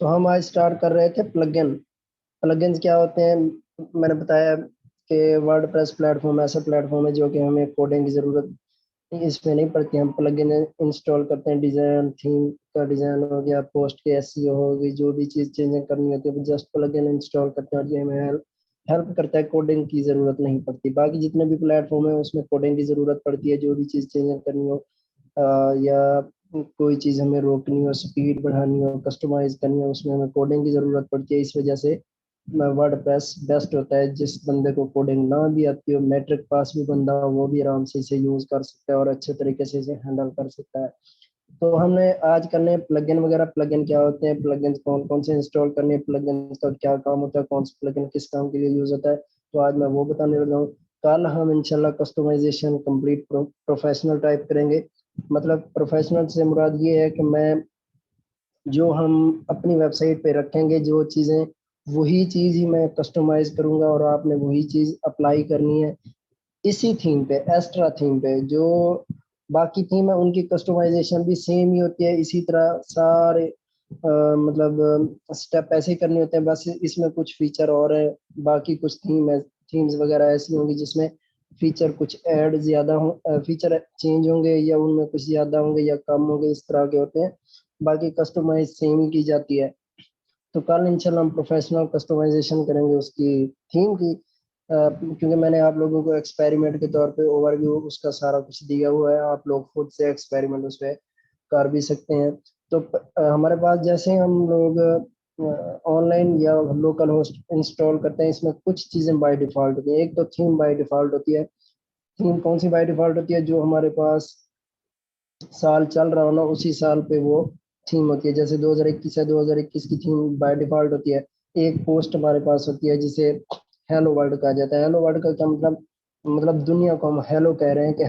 तो हम आज स्टार्ट कर रहे थे प्लगइन। प्लगइन्स क्या होते हैं? मैंने बताया कि वर्डप्रेस प्लेटफॉर्म ऐसा प्लेटफॉर्म है जो कि हमें कोडिंग की ज़रूरत इसमें नहीं पड़ती। हम प्लगइन इंस्टॉल करते हैं, डिज़ाइन थीम का डिज़ाइन हो गया, पोस्ट के एसईओ हो गई, जो भी चीज़ चेंजिंग करनी होती है जस्ट प्लगइन इंस्टॉल करते हैं और ये हमें हेल्प करता है। कोडिंग की ज़रूरत नहीं पड़ती। बाकी जितने भी प्लेटफॉर्म है उसमें कोडिंग की ज़रूरत पड़ती है, जो भी चीज़ चेंजिंग करनी हो या कोई चीज़ हमें रोकनी हो, स्पीड बढ़ानी हो, कस्टमाइज करनी हो, उसमें हमें कोडिंग की ज़रूरत पड़ती है। इस वजह से वर्डप्रेस बेस्ट होता है। जिस बंदे को कोडिंग ना भी आती हो, मैट्रिक पास भी बंदा हो, वो भी आराम से इसे यूज़ कर सकता है और अच्छे तरीके से इसे हैंडल कर सकता है। तो हमने आज करने प्लगइन वगैरह। प्लगइन क्या होते हैं, प्लगइन कौन कौन से इंस्टॉल करने, प्लगइन का क्या काम होता है, कौन सा प्लगइन किस काम के लिए यूज़ होता है, तो आज मैं वो बताने लगा हूँ। कल हम इंशाल्लाह कस्टमाइजेशन कंप्लीट प्रोफेशनल टाइप करेंगे। मतलब प्रोफेशनल से मुराद ये है कि मैं जो हम अपनी वेबसाइट पे रखेंगे जो चीज़ें, वही चीज़ ही मैं कस्टमाइज करूंगा और आपने वही चीज़ अप्लाई करनी है इसी थीम पे, एस्ट्रा थीम पे। जो बाकी थीम है उनकी कस्टमाइजेशन भी सेम ही होती है, इसी तरह सारे मतलब स्टेप ऐसे ही करने होते हैं, बस इसमें कुछ फीचर और है। बाकी कुछ थीम्स वगैरह ऐसी होंगी जिसमें फीचर कुछ ऐड ज़्यादा हो, फीचर चेंज होंगे या उनमें कुछ ज़्यादा होंगे या कम होंगे, इस तरह के होते हैं। बाकी कस्टमाइज सेम ही की जाती है। तो कल इंशाल्लाह हम प्रोफेशनल कस्टमाइजेशन करेंगे उसकी थीम की। क्योंकि मैंने आप लोगों को एक्सपेरिमेंट के तौर पे ओवरव्यू उसका सारा कुछ दिया हुआ है, आप लोग खुद से एक्सपेरिमेंट उस पर कर भी सकते हैं। तो हमारे पास जैसे हम लोग ऑनलाइन या लोकल होस्ट इंस्टॉल करते हैं, इसमें कुछ चीज़ें बाय डिफ़ॉल्ट होती हैं। एक तो थीम बाय डिफ़ॉल्ट होती है। थीम कौन सी बाय डिफ़ॉल्ट होती है? जो हमारे पास साल चल रहा हो ना, उसी साल पे वो थीम होती है। जैसे 2021 है, 2021 की थीम बाय डिफ़ॉल्ट होती है। एक पोस्ट हमारे पास होती है जिसे हेलो वर्ल्ड कहा जाता है। हेलो वर्ल्ड का क्या मतलब? मतलब दुनिया को हम हेलो कह रहे हैं कि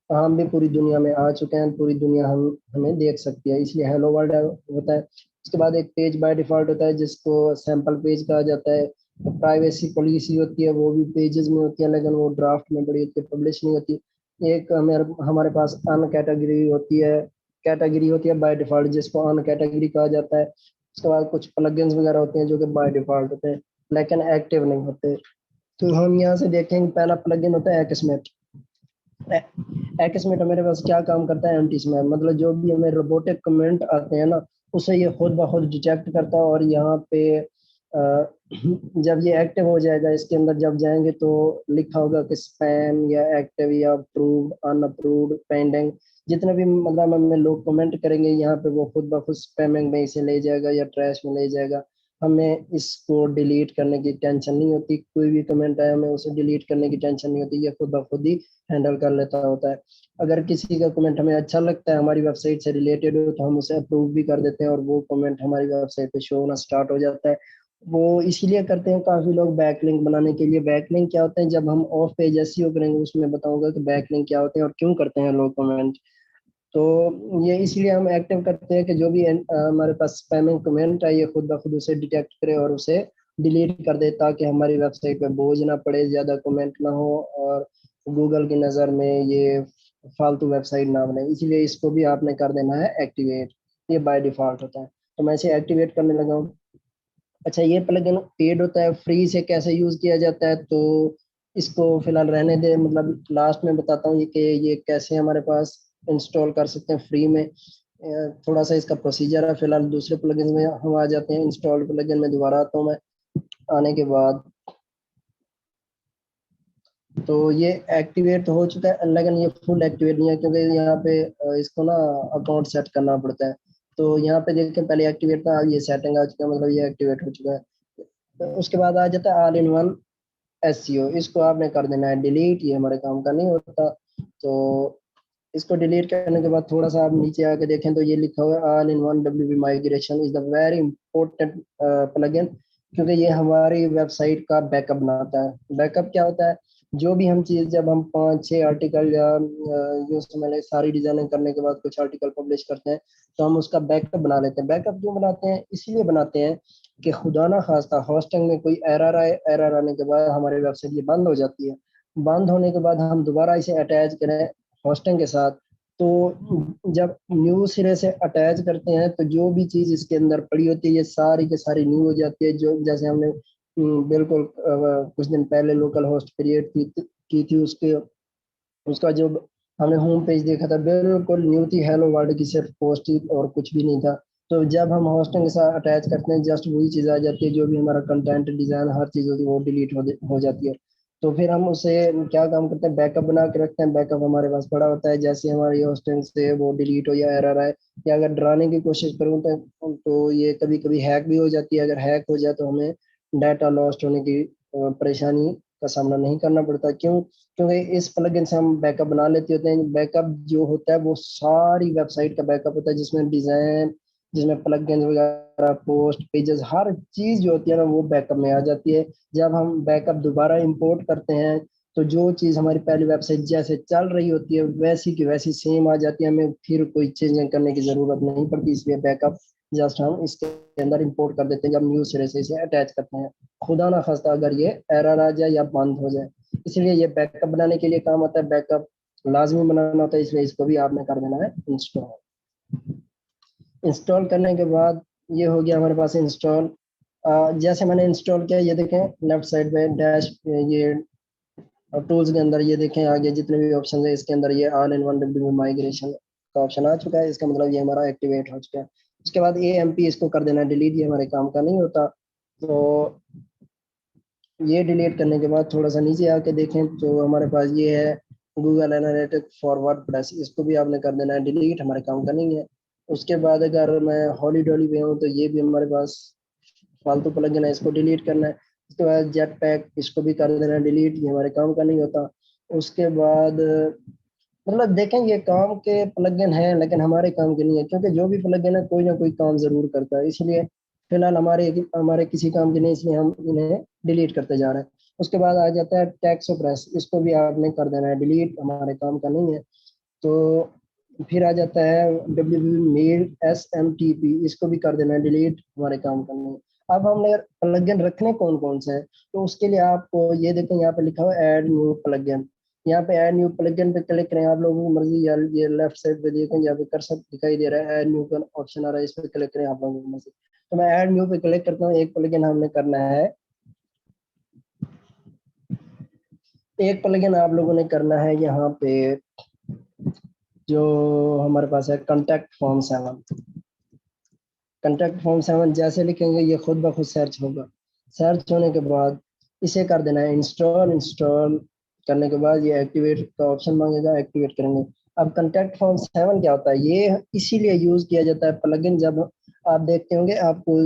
हम भी पूरी दुनिया में आ चुके हैं, पूरी दुनिया हम हमें देख सकती है, इसलिए हेलो वर्ल्ड होता है। उसके बाद एक पेज बाय डिफ़ॉल्ट होता है जिसको सैंपल पेज कहा जाता है। प्राइवेसी पॉलिसी होती है, वो भी पेजेस में होती है, लेकिन वो ड्राफ्ट में बड़ी होती है, पब्लिश नहीं होती। एक हमारे पास अन कैटेगरी होती है बाय डिफ़ॉल्ट, जिसको अन कैटेगरी कहा जाता है। उसके बाद कुछ प्लगइन्स वगैरह होते हैं जो कि बाय डिफ़ॉल्ट होते हैं लेकिन एक्टिव नहीं होते। तो हम यहाँ से देखेंगे, पहला प्लगइन होता है एक्समेट। एक्समेट मेरे पास क्या काम करता है? Anti spam. मतलब जो भी हमें रोबोटिक कमेंट आते हैं ना, उसे ये खुद ब खुद डिटेक्ट करता है और यहाँ पे जब ये एक्टिव हो जाएगा, इसके अंदर जब जाएंगे तो लिखा होगा कि स्पैम या एक्टिव या अप्रूव्ड, अनअप्रूव्ड, पेंडिंग। जितने भी मतलब हमें लोग कमेंट करेंगे यहाँ पे, वो खुद ब खुद स्पैमिंग में इसे ले जाएगा या ट्रैश में ले जाएगा। हमें इसको डिलीट करने की टेंशन नहीं होती। कोई भी कमेंट आए, हमें उसे डिलीट करने की टेंशन नहीं होती, ये खुद ब खुद ही हैंडल कर लेता होता है। अगर किसी का कमेंट हमें अच्छा लगता है, हमारी वेबसाइट से रिलेटेड हो, तो हम उसे अप्रूव भी कर देते हैं और वो कमेंट हमारी वेबसाइट पे शो होना स्टार्ट हो जाता है। वो इसीलिए करते हैं काफी लोग, बैकलिंक बनाने के लिए। बैकलिंक क्या होते हैं? जब हम ऑफ पेज एसईओ करेंगे उसमें बताऊंगा कि बैकलिंक क्या होते हैं और क्यों करते हैं लोग कमेंट। तो ये इसलिए हम एक्टिव करते हैं कि जो भी हमारे पास स्पैमिंग कमेंट है, ये खुद ब खुद उसे डिटेक्ट करे और उसे डिलीट कर दे, ताकि हमारी वेबसाइट पे बोझ ना पड़े, ज़्यादा कमेंट ना हो और गूगल की नज़र में ये फालतू वेबसाइट ना बने। इसलिए इसको भी आपने कर देना है एक्टिवेट। ये बाय डिफ़ॉल्ट होता है, तो मैं इसे एक्टिवेट करने लगा हूँ। अच्छा, ये प्लगइन पेड होता है, फ्री से कैसे यूज़ किया जाता है तो इसको फिलहाल रहने दे। मतलब लास्ट में बताता हूँ ये कि ये कैसे हमारे पास इंस्टॉल कर सकते हैं फ्री में। थोड़ा सा इसका प्रोसीजर है। फिलहाल दूसरे प्लगइन में हम आ जाते हैं। इंस्टॉल प्लगइन में दोबारा आता हूँ मैं। आने के बाद तो ये एक्टिवेट हो चुका है, लेकिन ये फुल एक्टिवेट नहीं है क्योंकि यहाँ पे इसको ना अकाउंट सेट करना पड़ता है। तो यहाँ पे देखें, पहले एक्टिवेट था, अब ये सेटिंग आ चुका है, मतलब ये एक्टिवेट हो चुका है। तो उसके बाद आ जाता है ऑल इन वन एसईओ। इसको आपने कर देना है डिलीट, ये हमारे काम का नहीं होता। तो इसको डिलीट करने के बाद थोड़ा सा आप नीचे आके देखें तो ये लिखा हुआ है all in one WP migration is the very important plugin, क्योंकि ये हमारी वेबसाइट का बैकअप बनाता है। बैकअप क्या होता है? जो भी हम चीज़, जब हम 5-6 आर्टिकल या जो समझ लें सारी डिजाइनिंग करने के बाद कुछ आर्टिकल पब्लिश करते हैं, तो हम उसका बैकअप बना लेते हैं। बैकअप क्यों बनाते हैं? इसलिए बनाते हैं कि खुदा ना खास्ता होस्टिंग में कोई एरर आए, एरर आने के बाद हमारी वेबसाइट ये बंद हो जाती है। बंद होने के बाद हम दोबारा इसे अटैच करें होस्टिंग के साथ, तो जब न्यू सिरे से अटैच करते हैं तो जो भी चीज़ इसके अंदर पड़ी होती है ये सारी के सारी न्यू हो जाती है। जो जैसे हमने बिल्कुल कुछ दिन पहले लोकल होस्ट क्रिएट की थी, उसके उसका जो हमने होम पेज देखा था बिल्कुल न्यू थी, हेलो वर्ल्ड की सिर्फ पोस्ट थी और कुछ भी नहीं था। तो जब हम होस्टिंग के साथ अटैच करते हैं जस्ट वही चीज़ आ जाती है, जो भी हमारा कंटेंट डिजाइन हर चीज़ होती है वो डिलीट हो जाती है। तो फिर हम उसे क्या काम करते हैं, बैकअप बना के रखते हैं। बैकअप हमारे पास पड़ा होता है, जैसे हमारी होस्टिंग से वो डिलीट हो या एरर आए या अगर डराने की कोशिश करूँ तो ये कभी कभी हैक भी हो जाती है। अगर हैक हो जाए तो हमें डाटा लॉस्ट होने की परेशानी का सामना नहीं करना पड़ता। क्यों? क्योंकि इस प्लगइन से हम बैकअप बना लेते होते हैं। बैकअप जो होता है वो सारी वेबसाइट का बैकअप होता है, जिसमें डिजाइन, जिसमें प्लगइन वगैरह, पोस्ट, पेजेस, हर चीज जो होती है ना वो बैकअप में आ जाती है। जब हम बैकअप दोबारा इंपोर्ट करते हैं तो जो चीज हमारी पहली वेबसाइट जैसे चल रही होती है वैसी की वैसी सेम आ जाती है, हमें फिर कोई चेंजिंग करने की जरूरत नहीं पड़ती। इसलिए बैकअप जस्ट हम इसके अंदर इंपोर्ट कर देते हैं जब न्यू सिरे से इसे अटैच करते हैं। खुदा ना खास्ता अगर ये एरर आ जाए या बंद हो जाए, इसलिए ये बैकअप बनाने के लिए काम आता है। बैकअप लाजमी बनाना होता है, इसलिए इसको भी आपने कर देना है इंस्टॉल। इंस्टॉल करने के बाद ये हो गया हमारे पास इंस्टॉल। जैसे मैंने इंस्टॉल किया, ये देखें लेफ्ट साइड में डैश, ये टूल्स के अंदर ये देखें आगे जितने भी ऑप्शन है इसके अंदर ये all in one W migration का ऑप्शन आ चुका है। इसका मतलब ये हमारा एक्टिवेट हो चुका है। उसके बाद AMP इसको कर देना डिलीट, ये हमारे काम का नहीं होता। तो ये डिलीट करने के बाद थोड़ा सा नीचे आके देखें तो हमारे पास ये है गूगल एनालिटिक फॉर वर्डप्रेस, इसको भी आपने कर देना है डिलीट, हमारे काम का नहीं है। उसके बाद अगर मैं हॉली डॉली पे हूँ तो ये भी हमारे पास फालतू प्लगइन है, इसको डिलीट करना है। उसके बाद जेट पैक, इसको भी कर देना है डिलीट, ये हमारे काम का नहीं होता। उसके बाद मतलब देखें ये काम के प्लगइन है लेकिन हमारे काम के नहीं है, क्योंकि जो भी प्लगइन है कोई ना कोई काम जरूर करता है। इसलिए फिलहाल हमारे हमारे किसी काम के नहीं, इसलिए हम इन्हें डिलीट करते जा रहे हैं। उसके बाद आ जाता है टैक्सो प्रेस, इसको भी आपने कर देना है डिलीट, हमारे काम का नहीं है। तो फिर आ जाता है WMail SMTP, इसको भी कर देना है डिलीट, हमारे काम का नहीं है। अब हमने प्लगइन रखने कौन कौन से हैं, तो उसके लिए आपको ये देखें यहाँ पे लिखा हुआ है ऐड न्यू प्लगइन। यहाँ पे ऐड न्यू प्लगइन पे क्लिक करें, आप लोगों की मर्जी, या ये लेफ्ट साइड पे देखें यहाँ पे कर्सर दिखाई दे रहा है, ऐड न्यू का ऑप्शन आ रहा है, इस पे क्लिक करें आप लोगों की मर्जी। तो मैं ऐड न्यू पे क्लिक करता हूँ। एक प्लगइन हमने करना है, एक प्लगइन आप लोगों ने करना है यहाँ पे जो हमारे पास है कॉन्टैक्ट फॉर्म 7। कॉन्टैक्ट फॉर्म 7 जैसे लिखेंगे ये खुद ब खुद सर्च होगा। सर्च होने के बाद इसे कर देना है इंस्टॉल। इंस्टॉल करने के बाद ये एक्टिवेट का ऑप्शन मांगेगा, एक्टिवेट करेंगे। अब कॉन्टैक्ट फॉर्म 7 क्या होता है, ये इसीलिए यूज किया जाता है प्लगइन। जब आप देखते होंगे आपको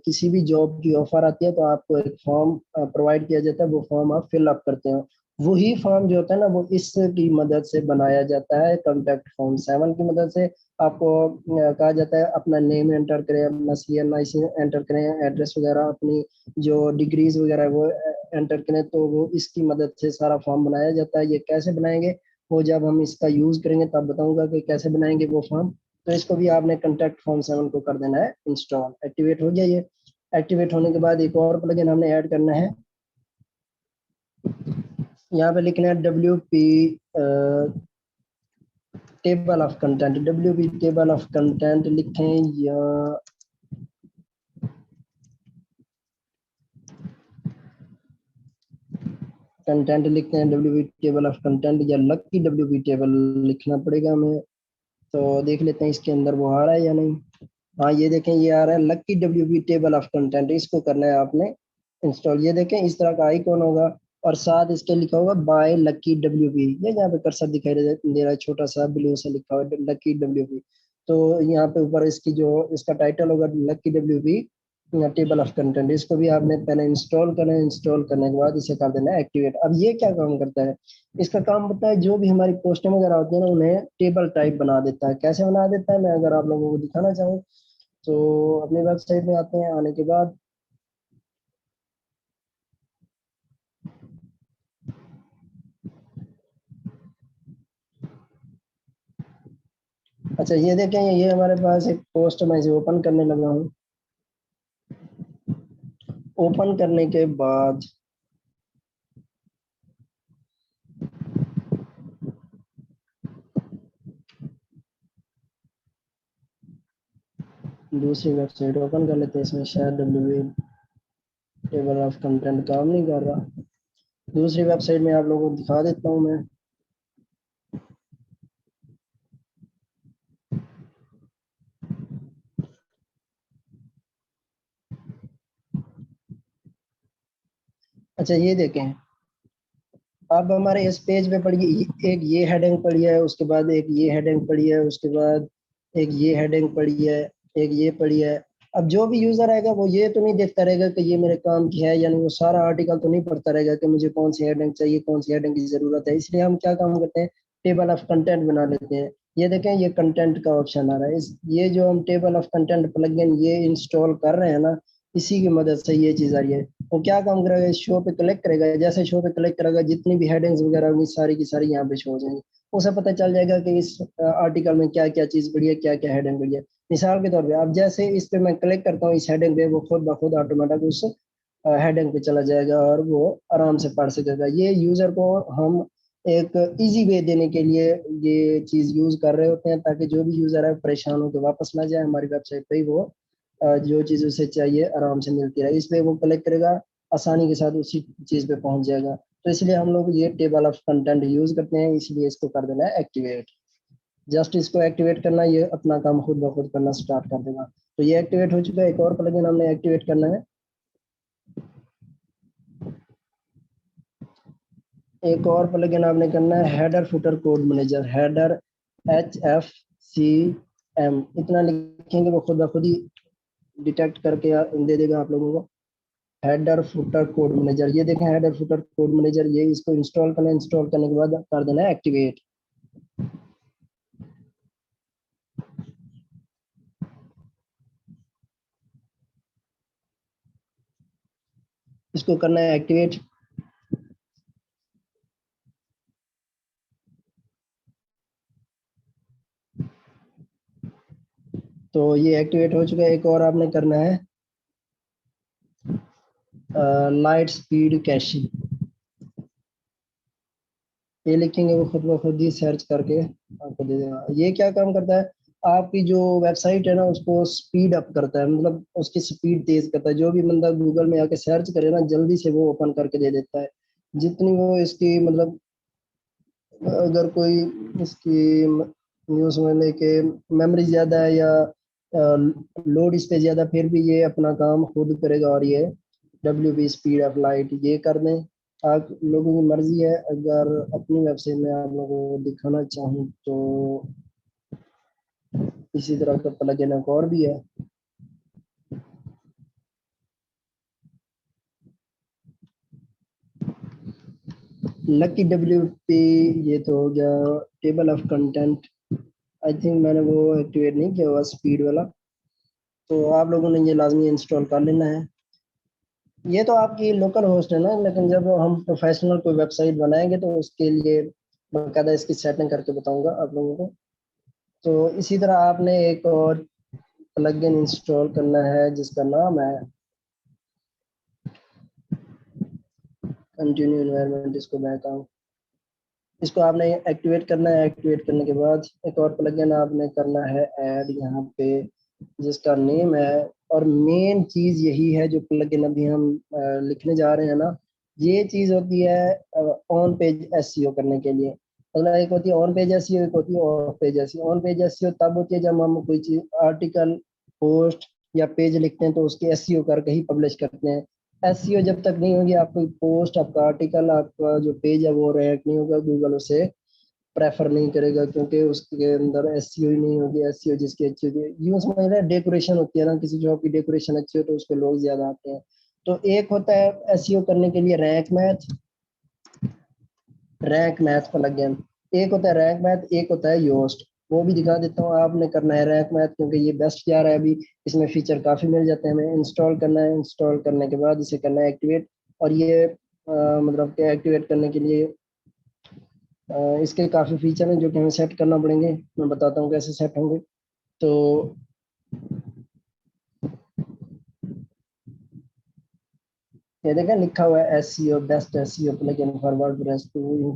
किसी भी जॉब की ऑफर आती है तो आपको एक फॉर्म प्रोवाइड किया जाता है, वो फॉर्म आप फिल अप करते हो। वही फॉर्म जो होता है ना वो इसकी मदद से बनाया जाता है, कॉन्टैक्ट फॉर्म 7 की मदद से। आपको कहा जाता है अपना नेम एंटर करें, अपना CNIC एंटर करें, एड्रेस वगैरह, अपनी जो डिग्रीज वगैरह वो एंटर करें, तो वो इसकी मदद से सारा फॉर्म बनाया जाता है। ये कैसे बनाएंगे वो जब हम इसका यूज करेंगे तब बताऊंगा कि कैसे बनाएंगे वो फॉर्म। तो इसको भी आपने कॉन्टैक्ट फॉर्म 7 को कर देना है इंस्टॉल। एक्टिवेट हो गया ये। एक्टिवेट होने के बाद एक और प्लगइन हमने ऐड करना है, यहाँ पे लिखना है WP table of content. WP table of content लिखें या कंटेंट लिखते हैं, WP टेबल ऑफ कंटेंट या लकी WP टेबल लिखना पड़ेगा हमें। तो देख लेते हैं इसके अंदर वो आ रहा है या नहीं। हाँ ये देखें ये आ रहा है lucky WP table of content, इसको करना है आपने इंस्टॉल। ये देखें इस तरह का आइकॉन होगा और साथ इसके लिखा होगा बाय लकी WP, ये यहाँ पे कर्सर दिखाई दे रहा है छोटा सा ब्लू से लिखा हुआ है लकी WP। तो यहाँ पे ऊपर इसकी जो इसका टाइटल होगा lucky WP table of content, इसको भी आपने पहले इंस्टॉल करना है। इंस्टॉल करने के बाद इसे कर देना है एक्टिवेट। अब ये क्या काम करता है, इसका काम होता है जो भी हमारी पोस्टें वगैरह होती है ना उन्हें टेबल टाइप बना देता है। कैसे बना देता है मैं अगर आप लोगों को दिखाना चाहूँ तो अपनी वेबसाइट में आते हैं, आने के बाद अच्छा ये देखें ये हमारे पास एक पोस्ट मैं इसे ओपन करने लगा हूँ। ओपन करने के बाद दूसरी वेबसाइट ओपन कर लेते हैं, इसमें शायद डब्ल्यू टेबल ऑफ कंटेंट काम नहीं कर रहा। दूसरी वेबसाइट में आप लोगों को दिखा देता हूँ मैं। अच्छा ये देखें, अब हमारे इस पेज पे पड़ी एक ये हेडिंग पड़ी है, उसके बाद एक ये हेडिंग पड़ी है, उसके बाद एक ये हेडिंग पड़ी है, एक ये पड़ी है। अब जो भी यूजर आएगा वो ये तो नहीं देखता रहेगा कि ये मेरे काम की है, यानी वो सारा आर्टिकल तो नहीं पढ़ता रहेगा कि मुझे कौन सी हेडिंग चाहिए, कौन सी हेडिंग की जरूरत है। इसलिए हम क्या काम करते हैं, टेबल ऑफ कंटेंट बना लेते हैं। ये देखें, ये कंटेंट का ऑप्शन आ रहा है। इस ये जो हम टेबल ऑफ कंटेंट प्लगइन ये इंस्टॉल कर रहे हैं ना, इसी की मदद से ये चीज आ रही है। वो क्या काम करेगा, इस शो पे क्लिक करेगा, जैसे शो पे क्लिक करेगा जितनी भी हेडिंग्स वगैरह होंगी सारी की सारी यहाँ पे शो हो जाएंगी। उसे पता चल जाएगा कि इस आर्टिकल में क्या क्या चीज बढ़िया, क्या क्या हेडिंग बढ़िया। मिसाल के तौर पे अब जैसे इस पे मैं क्लिक करता हूँ इस हेडिंग पे, वो खुद ब खुद ऑटोमेटिक उस हेडिंग पे चला जाएगा और वो आराम से पढ़ सकेगा। ये यूजर को हम एक इजी वे देने के लिए ये चीज यूज कर रहे होते हैं, ताकि जो भी यूजर है परेशान होकर वापस ना जाए, हमारी वेबसाइट पे ही वो जो चीज उसे चाहिए आराम से मिलती रहे। इस पे वो क्लिक करेगा, आसानी के साथ उसी चीज पे पहुंच जाएगा। तो इसलिए हम लोग ये टेबल ऑफ कंटेंट यूज करते हैं, इसलिए इसको कर देना है एक्टिवेट। जस्ट इसको एक्टिवेट करना, ये अपना काम खुद ब खुद करना स्टार्ट कर देगा। तो ये एक्टिवेट हो चुका है। एक और प्लगइन हमने एक्टिवेट करना है। एक और प्लगइन आपने करना है header footer code manager, header HFCM। इतना लिखेंगे वो खुद ब खुद ही डिटेक्ट करके दे देगा आप लोगों को। हेडर फुटर कोड मैनेजर, ये देखें हेडर फुटर कोड मैनेजर, ये इसको इंस्टॉल करना है। इंस्टॉल करने के बाद कर देना है एक्टिवेट। इसको करना है एक्टिवेट। तो ये एक्टिवेट हो चुका है। एक और आपने करना है लाइट स्पीड कैशिंग। ये लिखेंगे वो खुद ब खुद ही सर्च करके आपको दे देगा। ये क्या काम करता है, आपकी जो वेबसाइट है ना उसको स्पीड अप करता है, मतलब उसकी स्पीड तेज करता है। जो भी बंदा गूगल में आके सर्च करे ना, जल्दी से वो ओपन करके दे देता है। जितनी वो इसकी मतलब अगर कोई इसकी न्यूज़ में लेके मेमोरी ज़्यादा है या लोड इस पे ज़्यादा, फिर भी ये अपना काम खुद करेगा। और ये WP स्पीड ऑफ लाइट ये कर दें। आप लोगों की मर्जी है, अगर अपनी वेबसाइट में आप लोगों को दिखाना चाहूँ तो इसी तरह का प्लगइन एक और भी है। लकी WP, ये तो हो गया table of content. I think मैंने वो एक्टिवेट नहीं किया हुआ स्पीड वाला, तो आप लोगों ने ये लाजमी इंस्टॉल कर लेना है। ये तो आपकी लोकल होस्ट है ना, लेकिन जब हम प्रोफेशनल कोई वेबसाइट बनाएंगे तो उसके लिए बाकायदा इसकी सेटिंग करके बताऊंगा आप लोगों को। तो इसी तरह आपने एक और प्लगइन इंस्टॉल करना है जिसका नाम है कंटिन्यू एनवायरनमेंट। इसको मैं कहूँ, इसको आपने एक्टिवेट करना है। एक्टिवेट करने के बाद एक और प्लगइन आपने करना है ऐड यहाँ पे, जिसका नेम है, और मेन चीज यही है जो प्लगइन अभी हम लिखने जा रहे हैं ना, ये चीज होती है ऑन पेज एसईओ करने के लिए। मतलब एक होती है ऑन पेज एसईओ, एक होती है of page SEO. On page SEO तब होती है जब हम कोई चीज आर्टिकल, पोस्ट या पेज लिखते हैं तो उसकी एसईओ करके ही पब्लिश करते हैं। एसईओ जब तक नहीं होगी, आपकी पोस्ट, आपका आर्टिकल, आपका जो पेज है वो रैंक नहीं होगा, गूगल उसे प्रेफर नहीं करेगा, क्योंकि उसके अंदर एसईओ ही नहीं होगी। एसईओ जिसकी अच्छी होती है, यूं समझ रहे हैं डेकोरेशन होती है ना, किसी जॉब की डेकोरेशन अच्छी हो तो उस पर लोग ज्यादा आते हैं। तो एक होता है एसईओ करने के लिए rank math, rank math plugin. एक होता है रैंक मैथ, एक होता है योस्ट। वो भी दिखा देता हूँ। आपने करना है रैंक मैथ, क्योंकि ये बेस्ट जा रहा है अभी, इसमें फीचर काफी मिल जाते हैं हमें। इंस्टॉल करना है, इंस्टॉल करने के बाद इसे करना है एक्टिवेट। और ये मतलब कि एक्टिवेट करने के लिए इसके काफ़ी फीचर हैं जो कि हमें सेट करना पड़ेंगे। मैं बताता हूँ कैसे सेट होंगे। तो ये देखें लिखा हुआ है SEO, best SEO plugin for WordPress to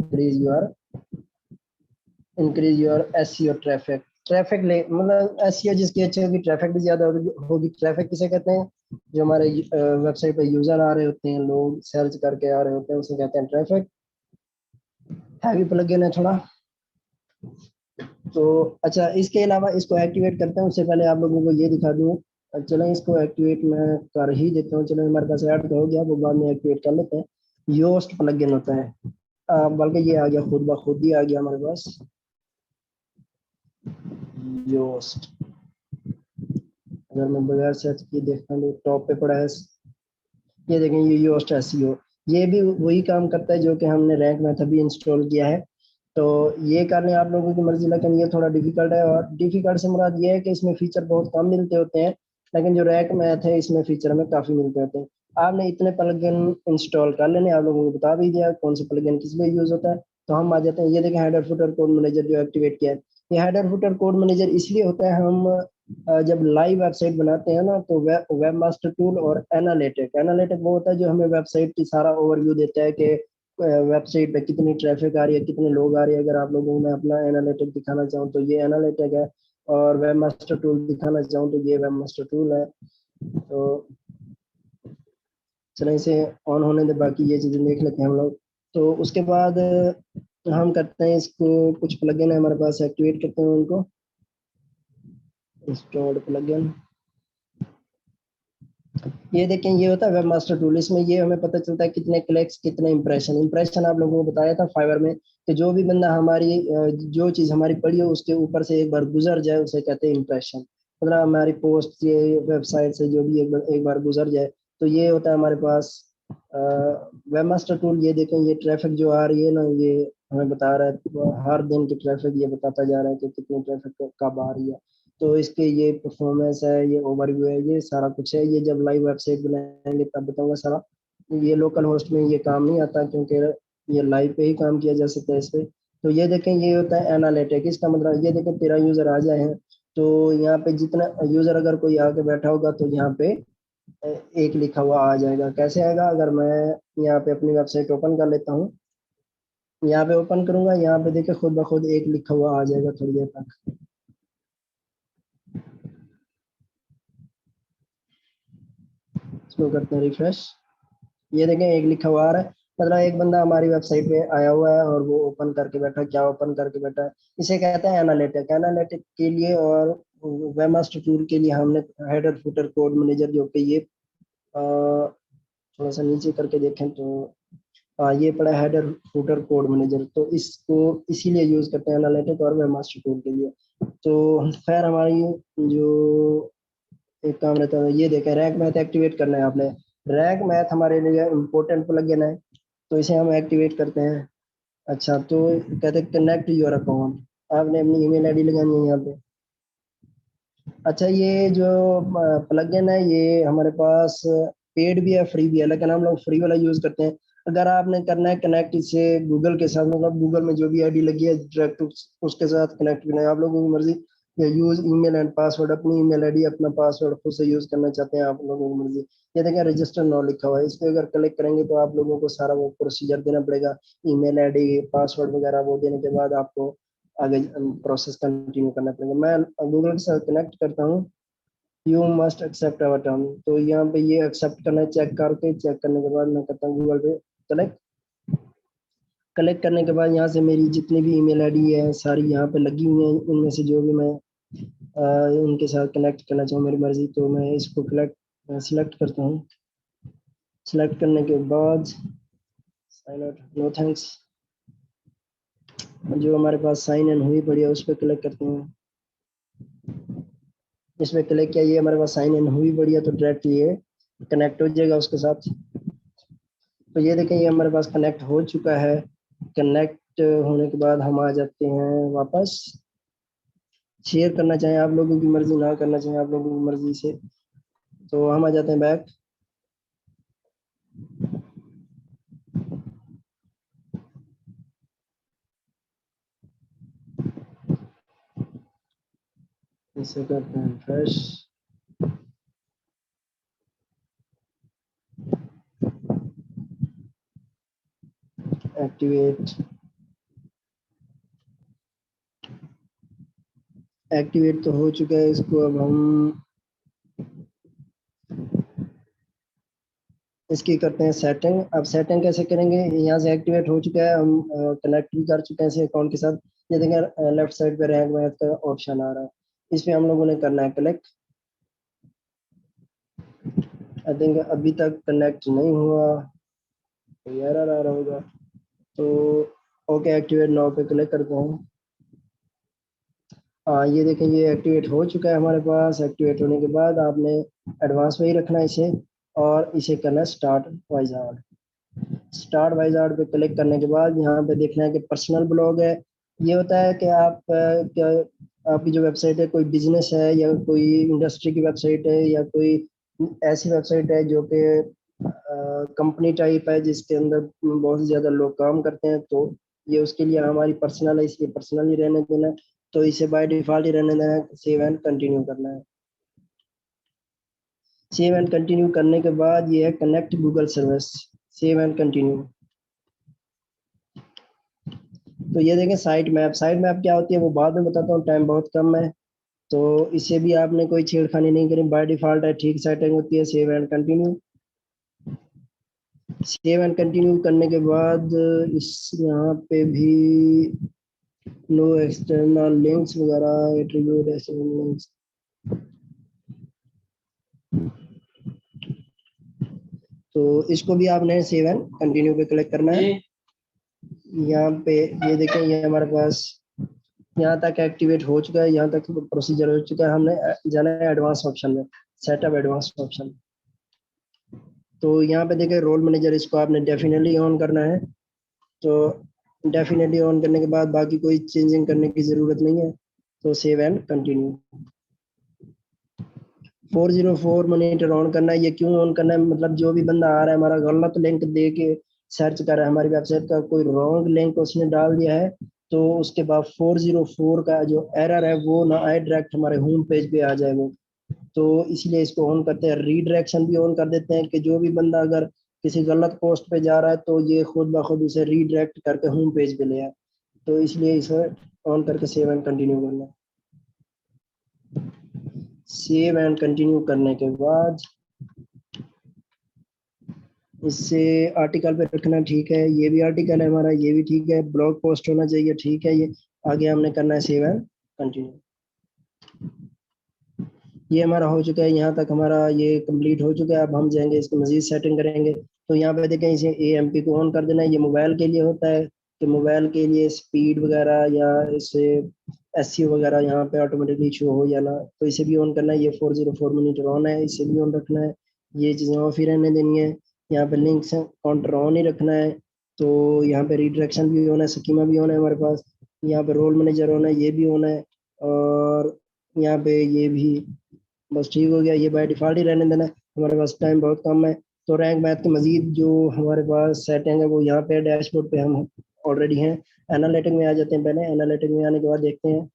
increase your SEO traffic. Traffic ले मतलब एसईओ जिसकी अच्छी होगी, ट्रैफिक भी ज्यादा होगी। ट्रैफिक किसे कहते हैं? जो हमारे वेबसाइट पे यूजर आ रहे होते हैं, लोग सर्च करके आ रहे होते हैं, उसे कहते हैं ट्रैफिक। हैवी प्लगइन है थोड़ा। तो अच्छा, इसके अलावा इसको एक्टिवेट करते हैं उससे पहले आप लोगों को ये दिखा दूं। चलो इसको एक्टिवेट मैं कर ही देता हूँ। चलो हमारे पास ऐड तो हो गया, वो बाद में एक्टिवेट कर लेते हैं। योस्ट प्लगइन होता है, बल्कि ये आ गया खुद ब खुद ही आ गया हमारे पास। योस्ट, अगर मैं बगैर सर्च किए देखता हूँ टॉप पे पड़ा है। ये देखें, ये योस्ट एसईओ, ये भी वही काम करता है जो कि हमने रैंक मेथड भी इंस्टॉल किया है। तो ये करने आप लोगों की मर्जी, लेकिन ये थोड़ा डिफिकल्ट है। और डिफिकल्ट से मुराद ये है कि इसमें फीचर बहुत कम मिलते होते हैं, लेकिन जो रैंक मैथ है इसमें फीचर हमें काफी मिलते होते हैं। आपने इतने प्लगइन इंस्टॉल कर लेने, आप लोगों को बता भी दिया कौन से प्लगइन किस लिए यूज होता है। तो हम आ जाते हैं, ये देखें हेडर फुटर कोड मैनेजर जो एक्टिवेट किया है। ये हेडर फुटर कोड मैनेजर इसलिए होता है, हम जब लाइव वेबसाइट बनाते हैं ना, तो वेब मास्टर टूल और एनालिटिक, एनालिटिक वो होता है जो हमें वेबसाइट की सारा ओवरव्यू देता है कि वेबसाइट पे कितनी ट्रैफिक आ रही है, कितने लोग आ रहे हैं। अगर आप लोगों को मैं अपना एनालिटिक दिखाना चाहूँ तो ये एनालिटिक है, और वेब मास्टर टूल दिखाना चाहूँ तो ये वेब मास्टर टूल है। तो चलो इसे ऑन होने दे, बाकी ये चीज़ें देख लेते हैं हम लोग। तो उसके बाद हम करते हैं इसको, कुछ प्लगइन है हमारे पास, एक्टिवेट करते हैं उनको। इंस्टॉल्ड प्लगइन, ये देखें, ये होता है वेब मास्टर टूल। इसमें ये हमें पता चलता है कितने क्लिक्स, कितने इंप्रेशन। इंप्रेशन आप लोगों को बताया था फाइवर में कि जो भी बंदा हमारी जो चीज हमारी पढ़ी हो उसके ऊपर से एक बार गुजर जाए, उसे कहते हैं इंप्रेशन। मतलब हमारी पोस्ट ये वेबसाइट से जो भी एक बार गुजर जाए, तो ये होता है हमारे पास वेब मास्टर टूल। ये देखें, ये ट्रैफिक जो आ रही है ना, ये हमें बता रहा है हर दिन की ट्रैफिक, ये बताता जा रहा है कि कितनी ट्रैफिक कब आ रही है। तो इसके ये परफॉर्मेंस है, ये ओवरव्यू है, ये सारा कुछ है। ये जब लाइव वेबसाइट बनाएंगे तब बताऊंगा सारा। ये लोकल होस्ट में ये काम नहीं आता, क्योंकि ये लाइव पे ही काम किया जा सकता है इस पे। तो ये देखें, ये होता है एनालिटिक। इसका मतलब ये देखें, 13 यूजर आ जाए हैं, तो यहाँ पे जितना यूजर अगर कोई आके बैठा होगा तो यहाँ पे एक लिखा हुआ आ जाएगा। कैसे आएगा? अगर मैं यहाँ पे अपनी वेबसाइट ओपन कर लेता हूँ, यहाँ पे ओपन करूंगा, यहाँ पे देखिए खुद ब खुद एक लिखा हुआ आ जाएगा थोड़ी देर तक। इसको करते हैं रिफ्रेश, ये देखें एक लिखा हुआ आ रहा है। मतलब एक बंदा हमारी वेबसाइट पे आया हुआ है और वो ओपन करके बैठा है। क्या ओपन करके बैठा है? इसे कहते हैं एनालिटिक। एनालिटिक के लिए और वेबमास्टर टूल के लिए हमने हेडर फुटर कोड मैनेजर, जो कि ये थोड़ा सा नीचे करके देखें तो ये पड़ा हेडर फुटर कोड मैनेजर। तो इसको इसीलिए यूज करते हैं एनालिटिक और वेबमास्टर टूल के लिए। तो खैर हमारी जो एक काम रहता है, ये देखें रैंक मैथ एक्टिवेट करना है आपने। रैंक मैथ हमारे लिए इम्पोर्टेंट प्लगइन है, तो इसे हम एक्टिवेट करते हैं। अच्छा, तो कहते हैं कनेक्ट योर अकाउंट, आपने अपनी ईमेल आईडी लगानी है यहाँ पे। अच्छा, ये जो प्लगइन है ये हमारे पास पेड भी है, फ्री भी है, लेकिन हम लोग फ्री वाला यूज करते हैं। अगर आपने करना है कनेक्ट इसे गूगल के साथ, मतलब गूगल में जो भी आईडी लगी है डायरेक्ट उसके साथ कनेक्ट करना है, आप लोगों की मर्जी। या यूज ईमेल एंड पासवर्ड, अपनी ईमेल आईडी अपना पासवर्ड खुद से यूज करना चाहते हैं, आप लोगों की मर्जी। ये देखें रजिस्टर नाउ लिखा हुआ है, इस पे अगर क्लिक करेंगे तो आप लोगों को सारा वो प्रोसीजर देना पड़ेगा। ईमेल आईडी पासवर्ड वगैरह वो देने के बाद आपको आगे प्रोसेस कंटिन्यू करना पड़ेगा। मैं गूगल के साथ कनेक्ट करता हूँ। You must accept our term, तो यहाँ पे ये एक्सेप्ट करना है। चेक करके, चेक करने के बाद मैं करता हूँ गूगल पे कनेक्ट। कलेक्ट करने के बाद यहाँ से मेरी जितनी भी ईमेल आईडी है सारी यहाँ पे लगी हुई हैं, उनमें से जो भी मैं उनके साथ कनेक्ट करना चाहूँ मेरी मर्जी, तो मैं इसको कलेक्ट सिलेक्ट करता हूँ। सिलेक्ट करने के बाद साइन आउट, नो थैंक्स, जो हमारे पास साइन इन हुई पड़ी है उस पर क्लिक करते हैं। इस पर क्लिक किया, ये हमारे पास साइन इन हुई पड़ी है, तो डायरेक्ट ये कनेक्ट हो जाएगा उसके साथ। तो ये देखें, ये हमारे पास कनेक्ट हो चुका है। कनेक्ट होने के बाद हम आ जाते हैं वापस। शेयर करना चाहें आप लोगों की मर्जी, ना करना चाहें आप लोगों की मर्जी से, तो हम आ जाते हैं बैक। इसे करते हैं फ्रेश, एक्टिवेट। एक्टिवेट तो हो चुका है, इसको अब हम इसकी करते हैं सेटिंग। अब सेटिंग कैसे करेंगे, यहाँ से एक्टिवेट हो चुका है, हम कनेक्ट भी कर चुके हैं इसे अकाउंट के साथ। ये देखें लेफ्ट साइड पे रैंक मैथ का ऑप्शन आ रहा है, इस पे हम लोगों ने करना है क्लिक। आई थिंक अभी तक कनेक्ट नहीं हुआ, एरर आ रहा होगा, तो ओके एक्टिवेट नाउ पे क्लिक करते हैं। हाँ ये देखें ये एक्टिवेट हो चुका है हमारे पास। एक्टिवेट होने के बाद आपने एडवांस में ही रखना है इसे, और इसे करना है स्टार्ट वाइजार्ड। स्टार्ट वाइजार्ड पे क्लिक करने के बाद यहाँ पे देखना है कि पर्सनल ब्लॉग है। ये होता है कि आप क्या आपकी जो वेबसाइट है कोई बिजनेस है या कोई इंडस्ट्री की वेबसाइट है या कोई ऐसी वेबसाइट है जो कि कंपनी टाइप है जिसके अंदर बहुत ज़्यादा लोग काम करते हैं, तो ये उसके लिए हमारी पर्सनल है, इसलिए पर्सनल ही रहने देना है। तो इसे बाय डिफॉल्ट ही रहने देना है, सेव एंड कंटिन्यू करना है। सेव एंड कंटिन्यू करने के बाद ये है connect Google service, save and continue. तो ये देखें साइट मैप, साइट मैप क्या होती है वो बाद में बताता हूँ, टाइम बहुत कम है। तो इसे भी आपने कोई छेड़खानी नहीं करी, बाय डिफॉल्ट है, ठीक सेटिंग होती है। Save and continue, save and continue करने के बाद इस यहाँ पे भी नो एक्सटर्नल लिंक्स वगैरह एट्रीब्यूट ऐसे लिंक्स, तो इसको भी आपने सेव एंड कंटिन्यू पे क्लिक करना है। यहाँ पे ये देखें ये हमारे पास यहाँ तक एक्टिवेट हो चुका है, यहाँ तक प्रोसीजर हो चुका है। हमने जाना है एडवांस ऑप्शन में, सेटअप एडवांस ऑप्शन। तो यहाँ पे देखें रोल मैनेजर, इसको आपने डेफिनेटली ऑन करना है। तो डेफिनेटली ऑन करने के बाद बाकी कोई चेंजिंग करने की ज़रूरत नहीं है, तो save and continue. 404 monitor on करना है। ये क्यों ऑन करना है, मतलब जो भी बंदा आ रहा है हमारा गलत लिंक दे के सर्च कर रहा है हमारी वेबसाइट का, कोई रॉन्ग लिंक उसने डाल दिया है, तो उसके बाद 404 का जो एरर है वो ना आए, डायरेक्ट हमारे होम पेज पे आ जाए वो। तो इसलिए इसको ऑन करते हैं। रीडायरेक्शन भी ऑन कर देते हैं कि जो भी बंदा अगर किसी गलत पोस्ट पे जा रहा है तो ये खुद ब खुद उसे रीडायरेक्ट करके होम पेज पे ले आए। तो इसलिए इसे ऑन करके सेव एंड कंटिन्यू करना। सेव एंड कंटिन्यू करने के बाद इससे आर्टिकल पे रखना, ठीक है, ये भी आर्टिकल है हमारा, ये भी ठीक है, ब्लॉग पोस्ट होना चाहिए, ठीक है। ये आगे हमने करना है सेव एंड कंटिन्यू। ये हमारा हो चुका है, यहाँ तक हमारा ये कंप्लीट हो चुका है। अब हम जाएंगे इसको मजीद सेटिंग करेंगे। तो यहाँ पे देखें इसे AMP को ऑन कर देना है। ये मोबाइल के लिए होता है कि मोबाइल के लिए स्पीड वगैरह या इससे SEO वगैरह यहाँ पे ऑटोमेटिकली शो हो जाना, तो इसे भी ऑन करना है। ये 404 मॉनिटर ऑन है, इसे भी ऑन रखना है। ये चीज़ें ऑफ ही रहने देनी है। यहाँ पे लिंक्स काउंटर ऑन ही रखना है। तो यहाँ पे रिडायरेक्शन भी ऑन है, स्कीमा भी ऑन है हमारे पास। यहाँ पे रोल मैनेजर ऑन है, ये भी ऑन है। और यहाँ पे ये भी बस ठीक हो गया। ये बाय डिफ़ॉल्ट ही रहने देना है, हमारे पास टाइम बहुत कम है। तो रैंक मैथ के मजीद जो हमारे पास सेटिंग है वो यहाँ पे डैशबोर्ड पे हम ऑलरेडी हैं। एनालिटिक में आ जाते हैं, पहले एनालिटिक में आने के बाद देखते हैं।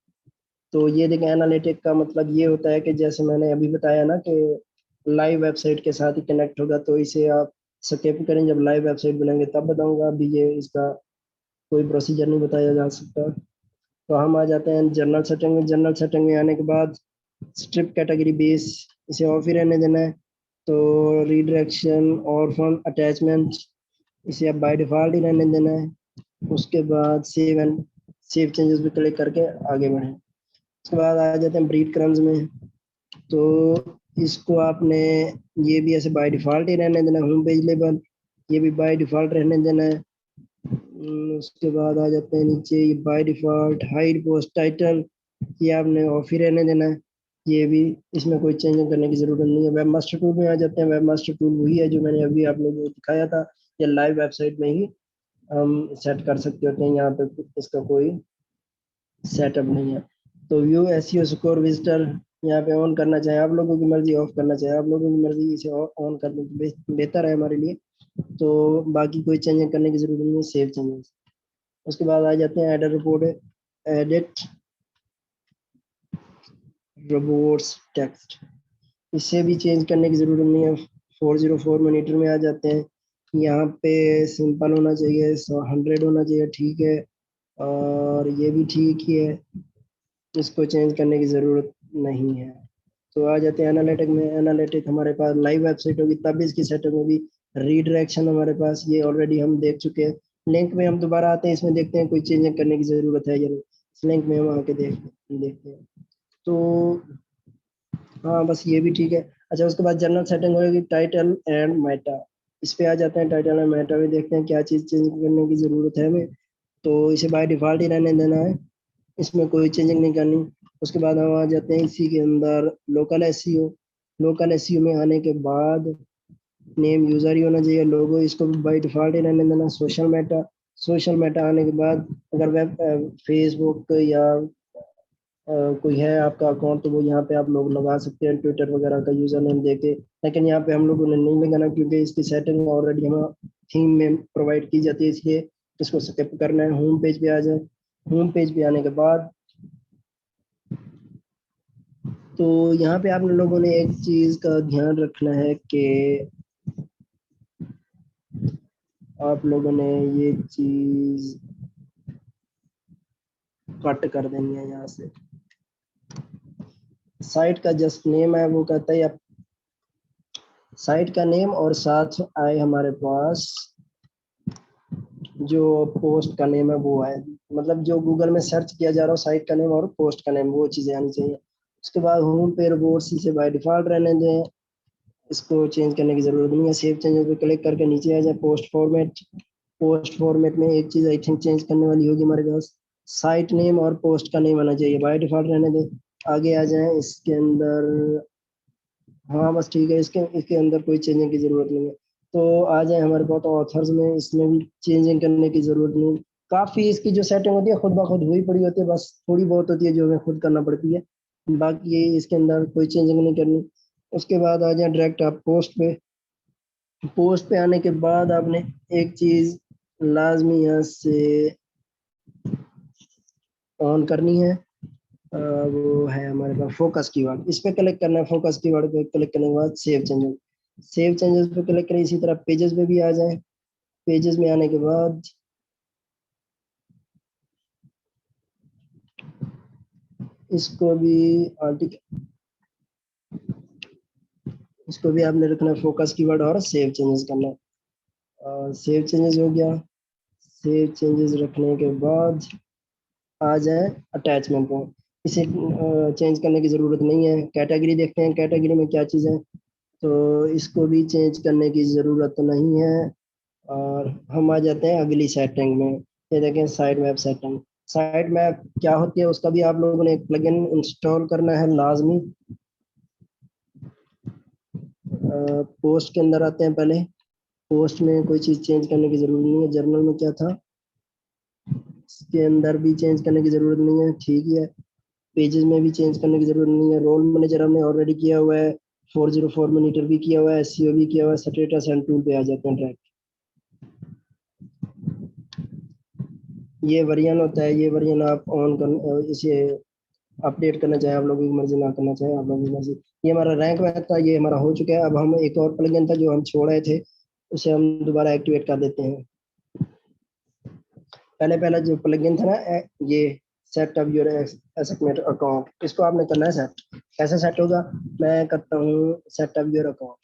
तो ये देखें एनालिटिक का मतलब ये होता है कि जैसे मैंने अभी बताया ना कि लाइव वेबसाइट के साथ ही कनेक्ट होगा, तो इसे आप स्किप करें, जब लाइव वेबसाइट बनाएंगे तब बताऊंगा, अभी ये इसका कोई प्रोसीजर नहीं बताया जा सकता। तो हम आ जाते हैं जनरल सेटिंग में। जनरल सेटिंग में आने के बाद स्ट्रिप कैटेगरी बेस, इसे ऑफ ही रहने देना है। तो रीडायरेक्शन और फॉर्म अटैचमेंट, इसे अब बाय डिफ़ॉल्ट ही रहने देना है। उसके बाद सेव एंड सेव चेंजेस पे क्लिक करके आगे बढ़ें। उसके बाद आ जाते हैं ब्रीड क्रम्स में। तो इसको आपने ये भी ऐसे बाय डिफ़ॉल्ट ही रहने देना। होम पेज लेबल ये भी बाय डिफ़ॉल्ट रहने देना है। उसके बाद आ जाते हैं नीचे, ये by default hide post title, ये आपने ऑफ ही रहने देना है। ये भी इसमें कोई चेंजिंग करने की ज़रूरत नहीं है। वेब मास्टर टूल में आ जाते हैं। वेब मास्टर टूल वही है जो मैंने अभी आप लोगों को दिखाया था, या लाइव वेबसाइट में ही हम सेट कर सकते होते हैं। यहाँ पे इसका कोई सेटअप नहीं है। तो व्यू SEO स्कोर विजिटर यहाँ पे ऑन करना चाहे आप लोगों की मर्जी, ऑफ करना चाहे आप लोगों की मर्जी, इसे ऑन कर दें तो बेहतर है हमारे लिए। तो बाकी कोई चेंजिंग करने की ज़रूरत नहीं है, सेव चेंजेस। उसके बाद आ जाते हैं edit report, edit reports text, इसे भी चेंज करने की ज़रूरत नहीं है। 404 मॉनिटर में आ जाते हैं। यहाँ पे सिंपल होना चाहिए, 100 होना चाहिए, ठीक है। और ये भी ठीक ही है। इसको चेंज करने की ज़रूरत नहीं है। तो आ जाते हैं एनालिटिक में। एनालिटिक हमारे पास लाइव वेबसाइट होगी, तब इसकी सेटिंग होगी। रीडायरेक्शन हमारे पास ये ऑलरेडी हम देख चुके हैं। लिंक में हम दोबारा आते हैं, इसमें देखते हैं कोई चेंजिंग करने की ज़रूरत है या नहीं। इस लिंक में हम आके देखते हैं। तो हाँ, बस ये भी ठीक है। अच्छा, उसके बाद जनरल सेटिंग होगी टाइटल एंड मेटा। इस पे आ जाते हैं। टाइटल एंड मेटा में देखते हैं क्या चीज़ चेंज करने की ज़रूरत है हमें। तो इसे बाय डिफ़ॉल्ट ही रहने देना है, इसमें कोई चेंजिंग नहीं करनी। उसके बाद हम आ जाते हैं इसी के अंदर लोकल एसईओ। लोकल एसईओ में आने के बाद नेम यूज़र ही होना चाहिए, लोगो इसको भी बाय डिफ़ॉल्ट ही रहने देना। सोशल मेटा, सोशल मेटा आने के बाद अगर वेब फेसबुक या कोई है आपका अकाउंट, तो वो यहाँ पे आप लोग लगा सकते हैं ट्विटर वगैरह का यूज़र नेम देके। लेकिन यहाँ पे हम लोगों ने नहीं लगाना, क्योंकि इसकी सेटिंग ऑलरेडी हमें थीम में प्रोवाइड की जाती है, इसलिए इसको स्किप करना है। होम पेज पे आ जाए। होम पेज पे आने के बाद तो यहाँ पे आप लोगों ने एक चीज़ का ध्यान रखना है कि आप लोगों ने ये चीज़ कट कर देनी है यहाँ से। साइट का जस्ट नेम है, वो कहता है आप साइट का नेम और साथ आए हमारे पास जो पोस्ट का नेम है वो है, मतलब जो गूगल में सर्च किया जा रहा हो साइट का नेम और पोस्ट का नेम, वो चीज़ें आनी चाहिए। उसके बाद होम पे रोबोट्स इसे बाय डिफ़ॉल्ट रहने दें, इसको चेंज करने की ज़रूरत नहीं है। सेव चेंजेस पे क्लिक करके नीचे आ जाए। पोस्ट फॉर्मेट, पोस्ट फॉर्मेट में एक चीज़ आई थिंक चेंज करने वाली होगी हमारे पास, साइट नेम और पोस्ट का नेम आना चाहिए, बाय डिफ़ॉल्ट रहने दें। आगे आ जाएँ इसके अंदर। हाँ, बस ठीक है, इसके इसके अंदर कोई चेंजिंग की ज़रूरत नहीं है। तो आ जाए हमारे पास ऑथर्स में, इसमें भी चेंजिंग करने की ज़रूरत नहीं। काफ़ी इसकी जो सेटिंग होती है खुद ब खुद हुई पड़ी होती है, बस थोड़ी बहुत होती है जो हमें खुद करना पड़ती है। बाकी ये इसके अंदर कोई चेंजिंग नहीं करनी। उसके बाद आ जाए डायरेक्ट आप पोस्ट पे। पोस्ट पे आने के बाद आपने एक चीज़ लाजमी यहाँ से ऑन करनी है। वो है हमारे पास फोकस कीवर्ड, इस पे क्लिक करना है। फोकस कीवर्ड पे क्लिक करने के बाद सेव चेंजेस, सेव चेंजेस पे क्लिक करें। इसी तरह पेजेस पे भी आ जाए। पेजेस में आने के बाद इसको भी आर्टिकल, इसको भी आपने रखना है फोकस कीवर्ड और सेव चेंजेस करना है। सेव चेंजेस हो गया। सेव चेंजेस रखने के बाद आ जाए अटैचमेंट में। इसे चेंज करने की ज़रूरत नहीं है। कैटेगरी देखते हैं, कैटेगरी में क्या चीज़ है, तो इसको भी चेंज करने की ज़रूरत नहीं है। और हम आ जाते हैं अगली सेटिंग में। ये देखें site map setting. Site map क्या होती है उसका भी आप लोगों ने एक प्लगइन इंस्टॉल करना है लाजमी। पोस्ट के अंदर आते हैं पहले। पोस्ट में कोई चीज़ चेंज करने की ज़रूरत नहीं है। जर्नल में क्या था, इसके अंदर भी चेंज करने की ज़रूरत नहीं है, ठीक है। पेजेस में भी चेंज करने की ज़रूरत नहीं है। रोल मैनेजर हमने ऑलरेडी किया हुआ है। 404 मॉनिटर भी किया हुआ है, एसईओ भी किया हुआ है। स्टेटस एंड टूल पे आ जाते हैं डायरेक्ट। ये वर्जन होता है, ये वर्जन आप ऑन कर इसे अपडेट करना चाहे आप लोगों की मर्जी, ना करना चाहे आप लोगों की मर्जी। ये हमारा रैंक में था, ये हमारा हो चुका है। अब हम एक और प्लगइन था जो हम छोड़ रहे थे, उसे हम दोबारा एक्टिवेट कर देते हैं। पहले पहला जो प्लगइन था ना ये सेट अप योर एसेटमेंट अकाउंट, इसको आपने करना है सेट। कैसे सेट होगा, मैं करता हूँ set up your account.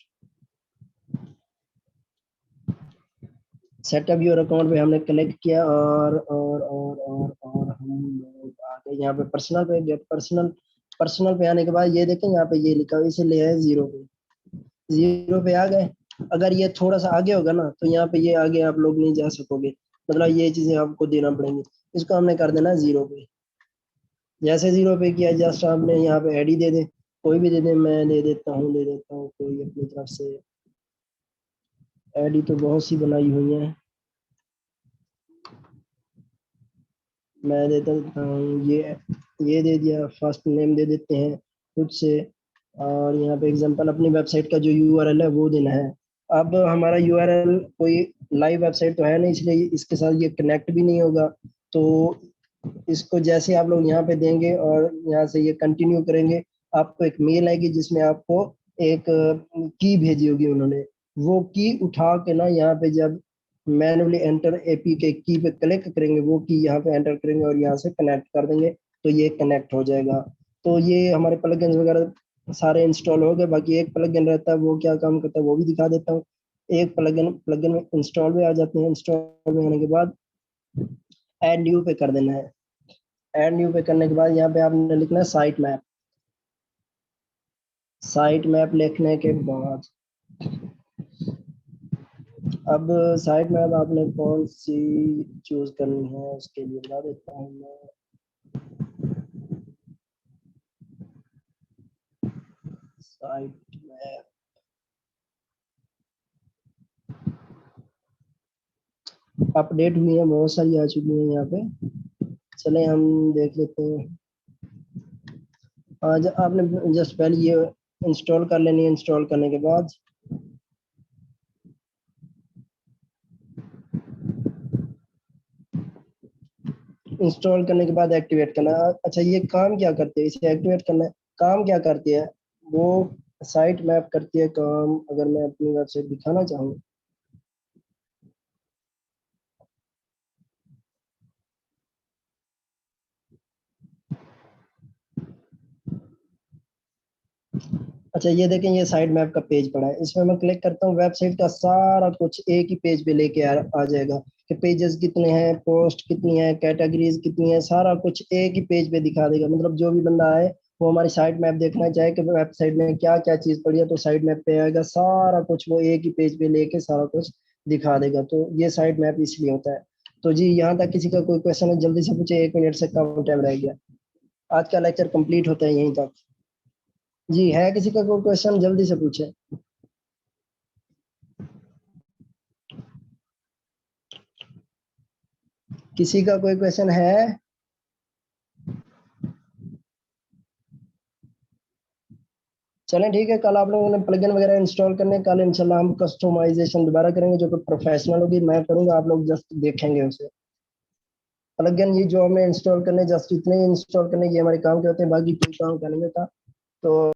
Setup your account पे हमने क्लिक किया और हम लोग आ गए यहाँ पे पर्सनल पे। गेट पर्सनल, पर्सनल पे आने के बाद ये देखें यहाँ पे ये लिखा हुआ, इसे ले आए जीरो पे। जीरो पे आ गए। अगर ये थोड़ा सा आगे होगा ना, तो यहाँ पे ये आगे आप लोग नहीं जा सकोगे, मतलब ये चीजें आपको देना पड़ेंगी। इसको हमने कर देना जीरो पे। जैसे जीरो पे किया, जस्ट आपने यहाँ पे आईडी दे दे, कोई भी दे दे। मैं दे देता हूँ कोई अपनी तरफ से। आईडी तो बहुत सी बनाई हुई है, मैं दे देता हूँ ये दे दिया। फर्स्ट नेम दे देते हैं खुद से। और यहाँ पे एग्जांपल अपनी वेबसाइट का जो यूआरएल है वो देना है। अब हमारा यूआरएल कोई लाइव वेबसाइट तो है नहीं, इसलिए इसके साथ ये कनेक्ट भी नहीं होगा। तो इसको जैसे आप लोग यहाँ पे देंगे और यहाँ से ये कंटिन्यू करेंगे, आपको एक मेल आएगी जिसमें आपको एक की भेजी होगी उन्होंने। वो की उठा के ना यहाँ पे जब मैनुअली एंटर एपी के की पे क्लिक करेंगे, वो की यहाँ पे एंटर करेंगे और यहाँ से कनेक्ट कर देंगे। तो ये कनेक्ट हो जाएगा। तो ये हमारे प्लगइन्स वगैरह सारे इंस्टॉल हो गए। बाकी एक प्लगइन रहता है, वो क्या काम करता है वो भी दिखा देता हूँ। एक प्लगइन में इंस्टॉल में आ जाते हैं। इंस्टॉल में आने के बाद ऐड न्यू पे कर देना है। ऐड न्यू पे करने के बाद यहाँ पे आपने लिखना है साइट मैप। साइट मैप लिखने के बाद अब साइट मैप आपने कौन सी चूज करनी है उसके लिए बता देता हूँ मैं। साइट मैप अपडेट हुई है, बहुत सारी आ चुकी है यहाँ पे। चले हम देख लेते हैं। आज आपने जस्ट पहले ये इंस्टॉल कर लेनी है। इंस्टॉल करने के बाद इंस्टॉल करने के बाद एक्टिवेट करना है। अच्छा ये काम क्या करती है, इसे एक्टिवेट करना है। काम क्या करती है वो, साइट मैप करती है काम। अगर मैं अपनी वेबसाइट दिखाना चाहूँ, अच्छा ये देखें, ये साइट मैप का पेज पड़ा है। इसमें मैं क्लिक करता हूँ, वेबसाइट का सारा कुछ एक ही पेज पे लेके आ जाएगा कि पेजेस कितने हैं, पोस्ट कितनी है, कैटेगरीज कितनी है, सारा कुछ एक ही पेज पे दिखा देगा। मतलब जो भी बंदा आए वो हमारी साइट मैप देखना चाहे कि वेबसाइट में क्या क्या चीज पड़ी है, तो साइट मैप पे आएगा, सारा कुछ वो एक ही पेज पे लेके सारा कुछ दिखा देगा। तो ये साइट मैप इसलिए होता है। तो जी यहाँ तक किसी का कोई क्वेश्चन है जल्दी से पूछे, 1 मिनट से कम टाइम रह गया। आज का लेक्चर कंप्लीट होता है यहीं तक। जी है किसी का कोई क्वेश्चन जल्दी से पूछे। किसी का कोई क्वेश्चन है? चलें ठीक है, कल आप लोगों ने प्लगइन वगैरह इंस्टॉल करने, कल इंशाल्लाह हम कस्टमाइजेशन दोबारा करेंगे जो कि प्रोफेशनल होगी, मैं करूंगा, आप लोग जस्ट देखेंगे उसे। प्लगइन ये जो हमें इंस्टॉल करने, जस्ट इतने ही इंस्टॉल करने, ये हमारे काम के होते हैं, बाकी कोई काम का नहीं होता। तो